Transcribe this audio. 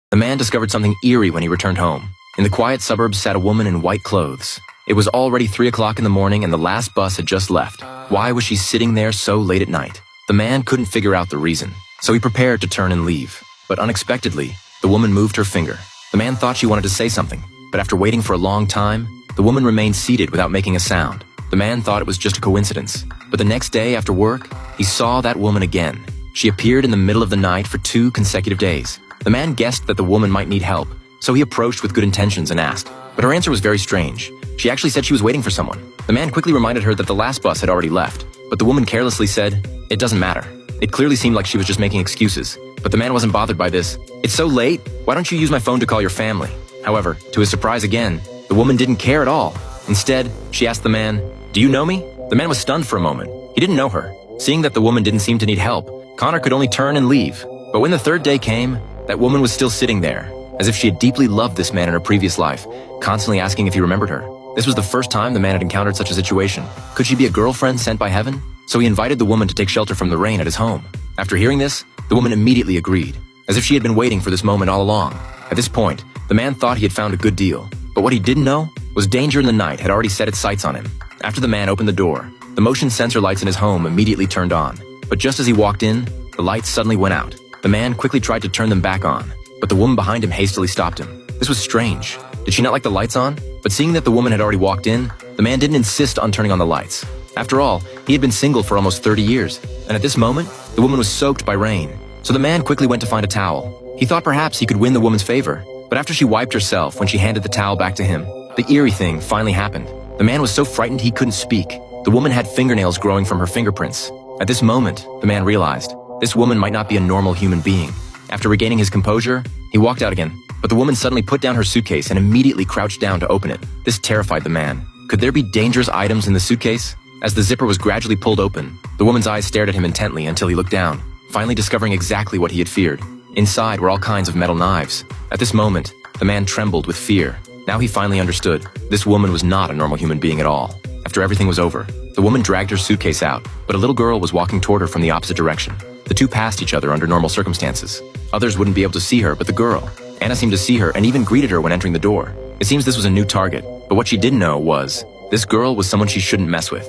The man discovered something eerie when he returned home. In the quiet suburbs sat a woman in white clothes. It was already 3 o'clock in the morning and the last bus had just left. Why was she sitting there so late at night? The man couldn't figure out the reason, so he prepared to turn and leave. But unexpectedly, the woman moved her finger. The man thought she wanted to say something, but after waiting for a long time, the woman remained seated without making a sound. The man thought it was just a coincidence. But the next day after work, he saw that woman again. She appeared in the middle of the night for 2 consecutive days. The man guessed that the woman might need help, so he approached with good intentions and asked. But her answer was very strange. She actually said she was waiting for someone. The man quickly reminded her that the last bus had already left, but the woman carelessly said, "It doesn't matter." It clearly seemed like she was just making excuses, but the man wasn't bothered by this. "It's so late, why don't you use my phone to call your family?" However, to his surprise again, the woman didn't care at all. Instead, she asked the man, "Do you know me?" The man was stunned for a moment. He didn't know her. Seeing that the woman didn't seem to need help, Connor could only turn and leave. But when the third day came, that woman was still sitting there, as if she had deeply loved this man in her previous life, constantly asking if he remembered her. This was the first time the man had encountered such a situation. Could she be a girlfriend sent by heaven? So he invited the woman to take shelter from the rain at his home. After hearing this, the woman immediately agreed, as if she had been waiting for this moment all along. At this point, the man thought he had found a good deal. But what he didn't know was danger in the night had already set its sights on him. After the man opened the door, the motion sensor lights in his home immediately turned on. But just as he walked in, the lights suddenly went out. The man quickly tried to turn them back on, but the woman behind him hastily stopped him. This was strange. Did she not like the lights on? But seeing that the woman had already walked in, the man didn't insist on turning on the lights. After all, he had been single for almost 30 years, and at this moment, the woman was soaked by rain. So the man quickly went to find a towel. He thought perhaps he could win the woman's favor, but after she wiped herself when she handed the towel back to him, the eerie thing finally happened. The man was so frightened he couldn't speak. The woman had fingernails growing from her fingerprints. At this moment, the man realized, this woman might not be a normal human being. After regaining his composure, he walked out again, but the woman suddenly put down her suitcase and immediately crouched down to open it. This terrified the man. Could there be dangerous items in the suitcase? As the zipper was gradually pulled open, the woman's eyes stared at him intently until he looked down, finally discovering exactly what he had feared. Inside were all kinds of metal knives. At this moment, the man trembled with fear. Now he finally understood. This woman was not a normal human being at all. After everything was over, the woman dragged her suitcase out, but a little girl was walking toward her from the opposite direction. The two passed each other under normal circumstances. Others wouldn't be able to see her, but the girl. Anna seemed to see her and even greeted her when entering the door. It seems this was a new target, but what she didn't know was, this girl was someone she shouldn't mess with.